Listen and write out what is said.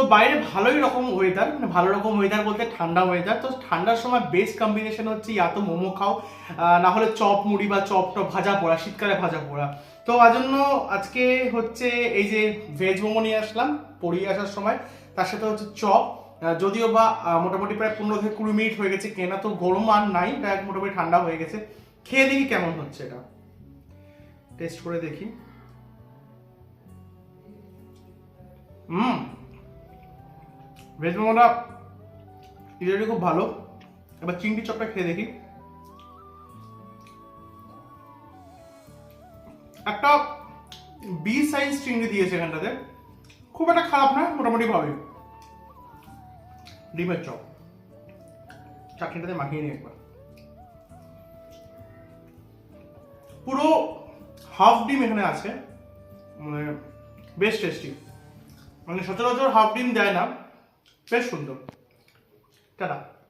তো বাইরে ভালোই রকম ওয়েদার, মানে ভালো রকম ওয়েদার বলতে ঠান্ডা ওয়েদার। তো ঠান্ডার সময় বেস্ট কম্বিনেশন হচ্ছে ইয়া তো মোমো খাও, না হলে চপ মুড়ি বা চপ টপ ভাজা পোড়া, শীতকালে ভাজা পোড়া। তো তার জন্য আজকে হচ্ছে এই যে ভেজ মোমো নিয়ে আসলাম পড়িয়ে আসার সময়, তার সাথে হচ্ছে চপ। যদিও বা মোটামুটি প্রায় 15 থেকে 20 মিনিট হয়ে গেছে কেনা, তো গরম আর নাই, ডাইরেক্ট মোটামুটি ঠান্ডা হয়ে গেছে। খেয়ে দেখি কেমন হচ্ছে, এটা টেস্ট করে দেখি। ভেজ মোমোটা ইডলি খুব ভালো। এবার চিংড়ি চপটা খেয়ে দেখি। একটা বি সাইজ চিংড়ি দিয়েছে এখানটাতে, খুব একটা খারাপ না, মোটামুটি ভাবে। ডিমের চপ চাটনিটাতে মাখিয়ে নিই একবার। পুরো হাফ ডিম এখানে আছে, মানে বেশ টেস্টি। মানে সচরাচর হাফ ডিম দেয় না, বেশ সুন্দর। টাটা।